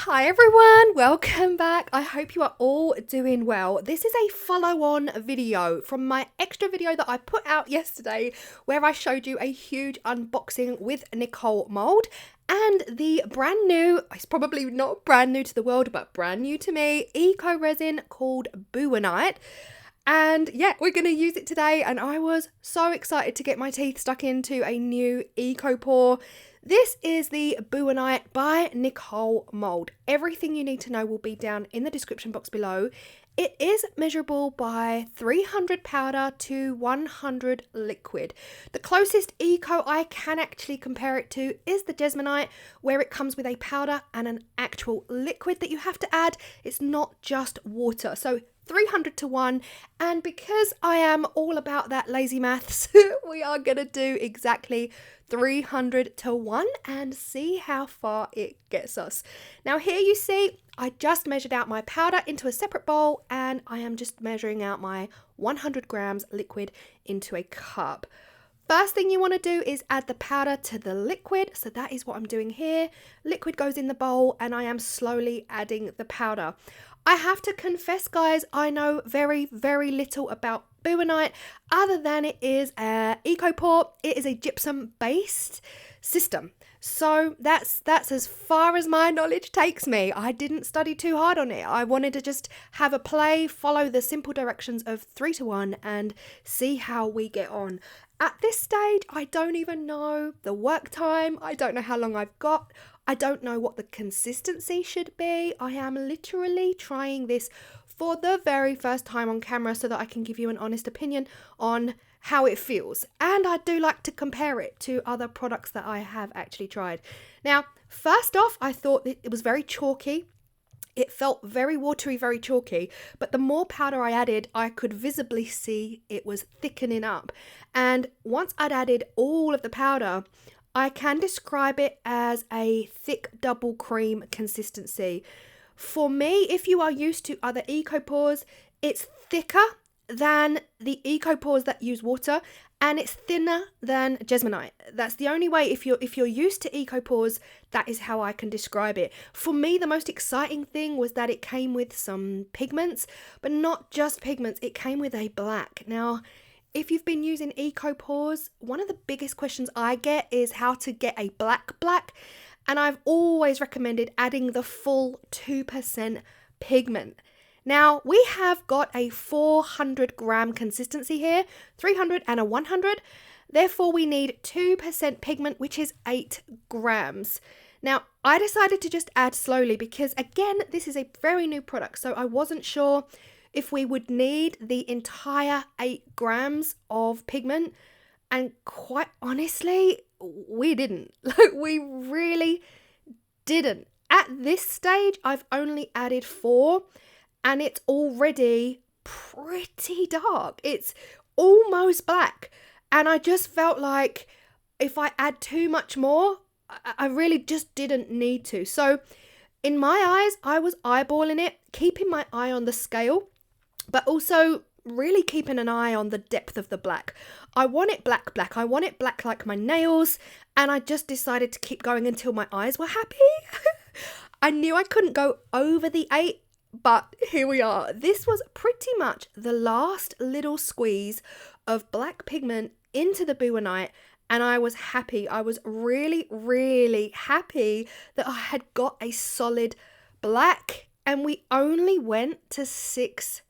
Hi everyone, welcome back. I hope you are all doing well. This is a follow-on video from my extra video that I put out yesterday where I showed you a huge unboxing with Nicole Mould and the brand new, it's probably not brand new to the world, but brand new to me, eco resin called Boowannite. And yeah, we're going to use it today, and I was so excited to get my teeth stuck into a new eco pour. This is the Boowannite by Nicole Mould. Everything you need to know will be down in the description box below. It is measurable by 300 powder to 100 liquid. The closest eco I can actually compare it to is the Jesmonite, where it comes with a powder and an actual liquid that you have to add. It's not just water. So 300 to 1, and because I am all about that lazy maths, we are going to do exactly 300 to 1 and see how far it gets us. Now here you see I just measured out my powder into a separate bowl, and I am just measuring out my 100 grams liquid into a cup. First thing you want to do is add the powder to the liquid, so that is what I'm doing here. Liquid goes in the bowl and I am slowly adding the powder. I have to confess, guys, I know very, very little about Boowannite other than it is an eco pour. It is a gypsum based system. So that's as far as my knowledge takes me. I didn't study too hard on it. I wanted to just have a play, follow the simple directions of 3 to 1 and see how we get on. At this stage, I don't even know the work time. I don't know how long I've got. I don't know what the consistency should be. I am literally trying this for the very first time on camera so that I can give you an honest opinion on how it feels. And I do like to compare it to other products that I have actually tried. Now, first off, I thought that it was very chalky. It felt very watery, very chalky, but the more powder I added, I could visibly see it was thickening up. And once I'd added all of the powder, I can describe it as a thick double cream consistency. For me, if you are used to other eco pours, it's thicker than the eco pours that use water, and it's thinner than Jesmonite. That's the only way. If you're used to eco pours, that is how I can describe it. For me, the most exciting thing was that it came with some pigments, but not just pigments. It came with a black. Now, if you've been using eco pours, one of the biggest questions I get is how to get a black, and I've always recommended adding the full 2% pigment. Now, we have got a 400 gram consistency here, 300 and a 100. Therefore, we need 2% pigment, which is 8 grams. Now, I decided to just add slowly because, again, this is a very new product, so I wasn't sure if we would need the entire 8 grams of pigment. And quite honestly, we didn't. We really didn't. At this stage, I've only added 4. And it's already pretty dark. It's almost black. And I just felt like if I add too much more, I really just didn't need to. So in my eyes, I was eyeballing it, keeping my eye on the scale, but also really keeping an eye on the depth of the black. I want it black. I want it black like my nails. And I just decided to keep going until my eyes were happy. I knew I couldn't go over the 8. But here we are. This was pretty much the last little squeeze of black pigment into the Boowannite, and I was happy. I was really, really happy that I had got a solid black, and we only went to 6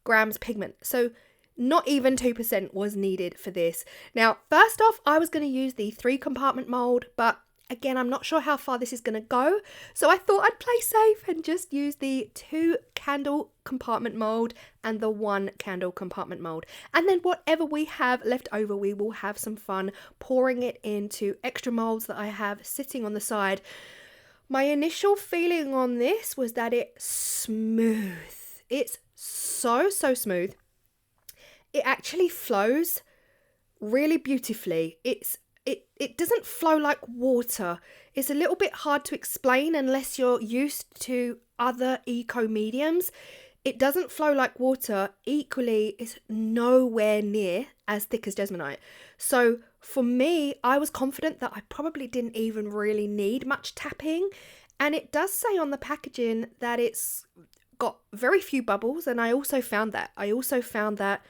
grams pigment. So not even 2% was needed for this. Now, first off, I was going to use the 3-compartment mold, but again, I'm not sure how far this is going to go, so I thought I'd play safe and just use the 2-candle compartment mold and the 1-candle compartment mold. And then whatever we have left over, we will have some fun pouring it into extra molds that I have sitting on the side. My initial feeling on this was that it's smooth. It's so smooth. It actually flows really beautifully. It doesn't flow like water. It's a little bit hard to explain unless you're used to other eco mediums. It doesn't flow like water. Equally, it's nowhere near as thick as Jesmonite. So for me, I was confident that I probably didn't even really need much tapping. And it does say on the packaging that it's got very few bubbles, and I also found that.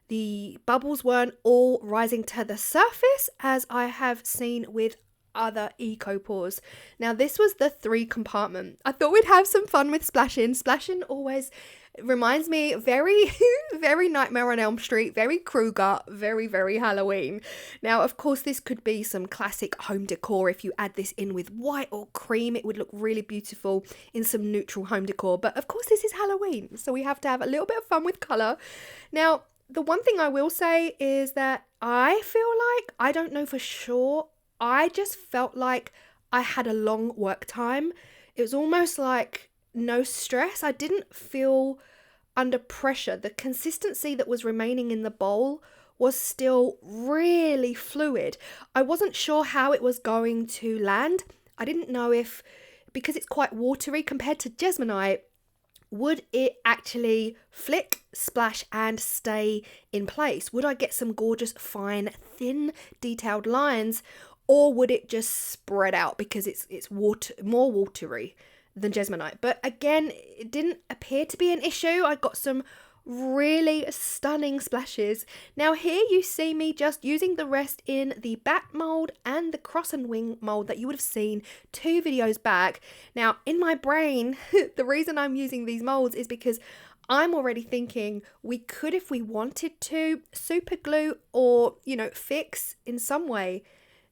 The bubbles weren't all rising to the surface as I have seen with other eco pours. Now this was the 3 compartment. I thought we'd have some fun with splashing. Splashing always reminds me very very Nightmare on Elm Street, very Krueger, very very Halloween. Now of course this could be some classic home decor. If you add this in with white or cream, it would look really beautiful in some neutral home decor, but of course this is Halloween, so we have to have a little bit of fun with colour. Now the one thing I will say is that I feel like, I don't know for sure, I just felt like I had a long work time. It was almost like no stress. I didn't feel under pressure. The consistency that was remaining in the bowl was still really fluid. I wasn't sure how it was going to land. I didn't know if, because it's quite watery compared to Jesmonite, would it actually flick, splash and stay in place? Would I get some gorgeous, fine, thin, detailed lines, or would it just spread out because it's more watery than Jesmonite? But again, it didn't appear to be an issue. I got some really stunning splashes. Now here you see me just using the rest in the bat mold and the cross and wing mold that you would have seen 2 videos back. Now in my brain, the reason I'm using these molds is because I'm already thinking we could, if we wanted to, super glue or, you know, fix in some way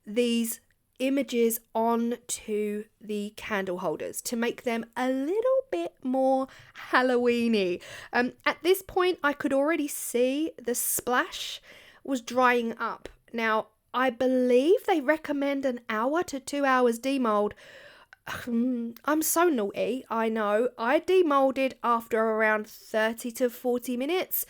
these images onto the candle holders to make them a little bit more Halloweeny. At this point I could already see the splash was drying up. Now I believe they recommend an hour to 2 hours demold. I'm so naughty, I know. I demolded after around 30 to 40 minutes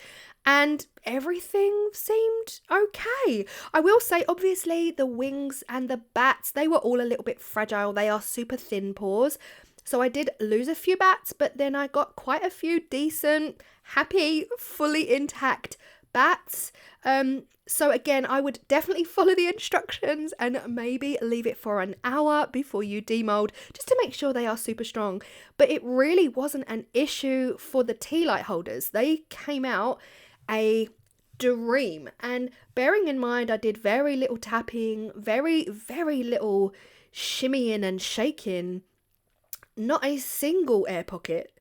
and everything seemed okay. I will say, obviously, the wings and the bats, they were all a little bit fragile. They are super thin pours. So I did lose a few bats, but then I got quite a few decent, happy, fully intact bats. So again, I would definitely follow the instructions and maybe leave it for an hour before you demold, just to make sure they are super strong. But it really wasn't an issue for the tea light holders. They came out a dream. And bearing in mind, I did very little tapping, very little shimmying and shaking. Not a single air pocket.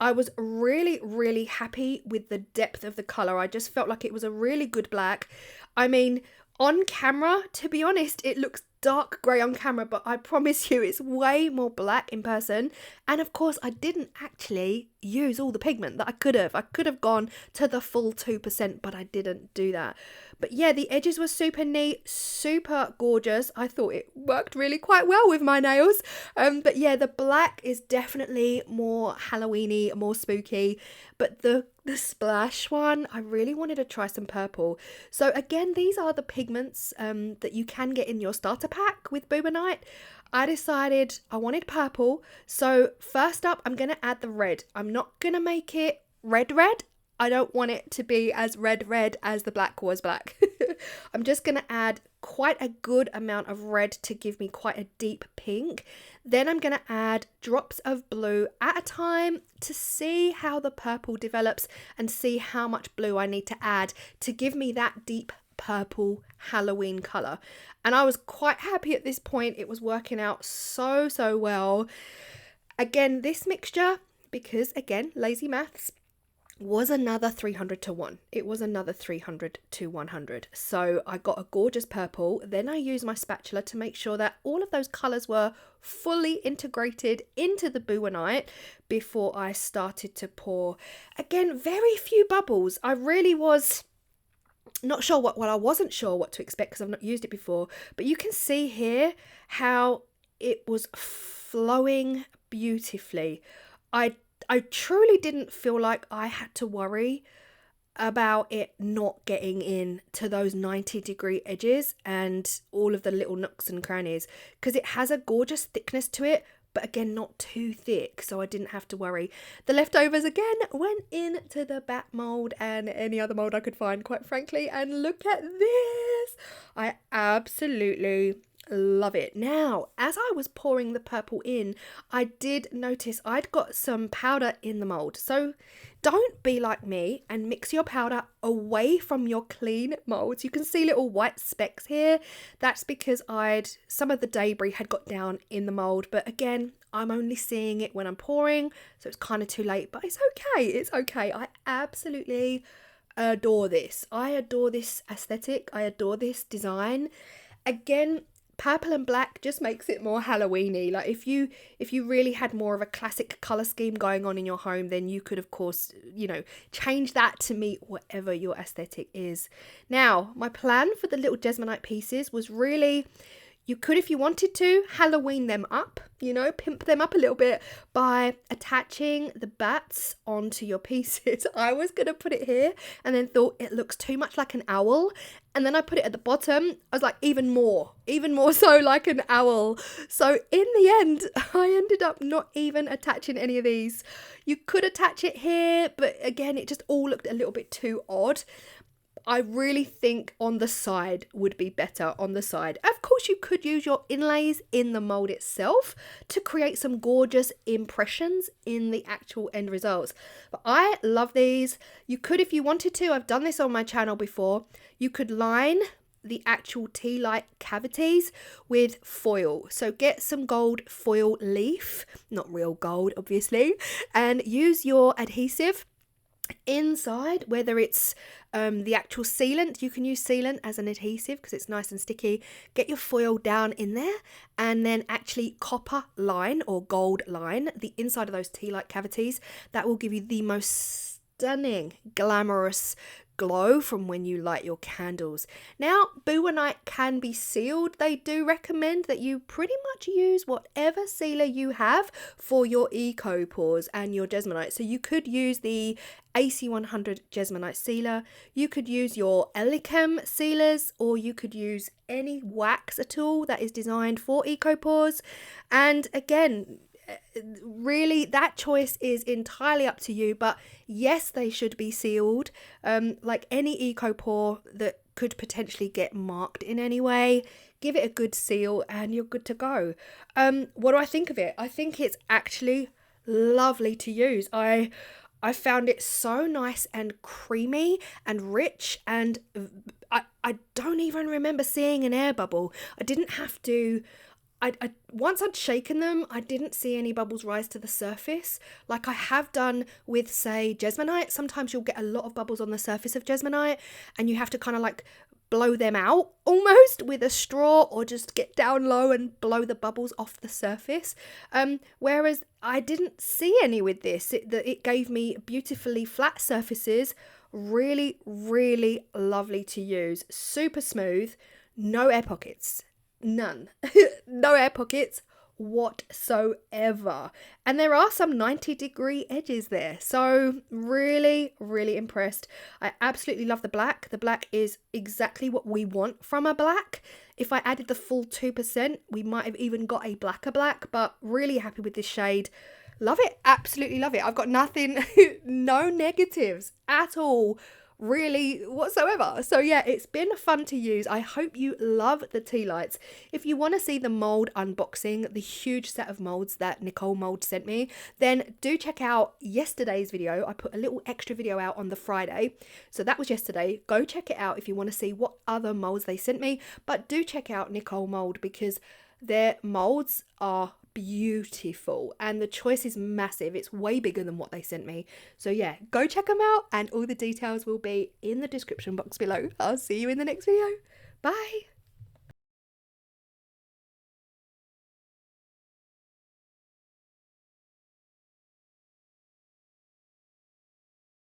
I was really happy with the depth of the colour. I just felt like it was a really good black. I mean, on camera, to be honest, it looks dark grey on camera, but I promise you it's way more black in person. And of course, I didn't actually use all the pigment that I could have. I could have gone to the full 2%, but I didn't do that. But yeah, the edges were super neat, super gorgeous. I thought it worked really quite well with my nails. But yeah, the black is definitely more Halloweeny, more spooky. But the splash one, I really wanted to try some purple. So again, these are the pigments that you can get in your starter pack with Boowannite. I decided I wanted purple. So first up, I'm going to add the red. I'm not going to make it red. I don't want it to be as red as the black was black. I'm just going to add quite a good amount of red to give me quite a deep pink. Then I'm going to add drops of blue at a time to see how the purple develops and see how much blue I need to add to give me that deep purple Halloween colour. And I was quite happy at this point. It was working out so well. Again, this mixture, because again, lazy maths, was another 300 to 1. It was another 300 to 100. So I got a gorgeous purple. Then I used my spatula to make sure that all of those colours were fully integrated into the Boowannite before I started to pour. Again, very few bubbles. I really was not sure I wasn't sure what to expect because I've not used it before. But you can see here how it was flowing beautifully. I truly didn't feel like I had to worry about it not getting in to those 90-degree edges and all of the little nooks and crannies, because it has a gorgeous thickness to it, but again, not too thick, so I didn't have to worry. The leftovers again went into the bat mold and any other mold I could find, quite frankly, and look at this. I absolutely Love it. Now, as I was pouring the purple in, I did notice I'd got some powder in the mold. So don't be like me and mix your powder away from your clean molds. You can see little white specks here. That's because some of the debris had got down in the mold. But again, I'm only seeing it when I'm pouring, so it's kind of too late. But it's okay. It's okay. I absolutely adore this. I adore this aesthetic. I adore this design. Again, purple and black just makes it more Halloweeny. Like if you really had more of a classic color scheme going on in your home, then you could of course, change that to meet whatever your aesthetic is. Now, my plan for the little Jesmonite pieces was really, you could, if you wanted to, Halloween them up, pimp them up a little bit by attaching the bats onto your pieces. I was going to put it here and then thought it looks too much like an owl. And then I put it at the bottom. I was like, even more so like an owl. So in the end, I ended up not even attaching any of these. You could attach it here, but again, it just all looked a little bit too odd. I really think on the side would be better on the side. Of course, you could use your inlays in the mold itself to create some gorgeous impressions in the actual end results. But I love these. You could, if you wanted to, I've done this on my channel before, you could line the actual tea light cavities with foil. So get some gold foil leaf, not real gold obviously, and use your adhesive inside, whether it's the actual sealant. You can use sealant as an adhesive because it's nice and sticky. Get your foil down in there and then actually copper line or gold line the inside of those tea light cavities. That will give you the most stunning, glamorous glow from when you light your candles. Now, Boowannite can be sealed. They do recommend that you pretty much use whatever sealer you have for your eco pours and your Jesmonite. So you could use the AC100 Jesmonite sealer, you could use your Elechem sealers, or you could use any wax at all that is designed for eco pours. And again, really that choice is entirely up to you, but yes, they should be sealed. Like any eco pour that could potentially get marked in any way, give it a good seal and you're good to go. What do I think of it? I think it's actually lovely to use. I found it so nice and creamy and rich, and I don't even remember seeing an air bubble. I didn't have to. Once I'd shaken them, I didn't see any bubbles rise to the surface like I have done with, say, Jesmonite. Sometimes you'll get a lot of bubbles on the surface of Jesmonite and you have to kind of like blow them out almost with a straw, or just get down low and blow the bubbles off the surface. Whereas I didn't see any with this. It gave me beautifully flat surfaces. Really, really lovely to use. Super smooth. No air pockets. None. No air pockets whatsoever. And there are some 90-degree edges there. So really, really impressed. I absolutely love the black. The black is exactly what we want from a black. If I added the full 2%, we might have even got a blacker black, but really happy with this shade. Love it. Absolutely love it. I've got nothing, no negatives at all, really, whatsoever. So yeah, it's been fun to use. I hope you love the tea lights. If you want to see the mold unboxing, the huge set of molds that Nicole Mould sent me, then do check out yesterday's video. I put a little extra video out on the Friday, so that was yesterday. Go check it out if you want to see what other molds they sent me, but do check out Nicole Mould because their molds are beautiful and the choice is massive. It's way bigger than what they sent me. So yeah, go check them out and all the details will be in the description box below. I'll see you in the next video. Bye.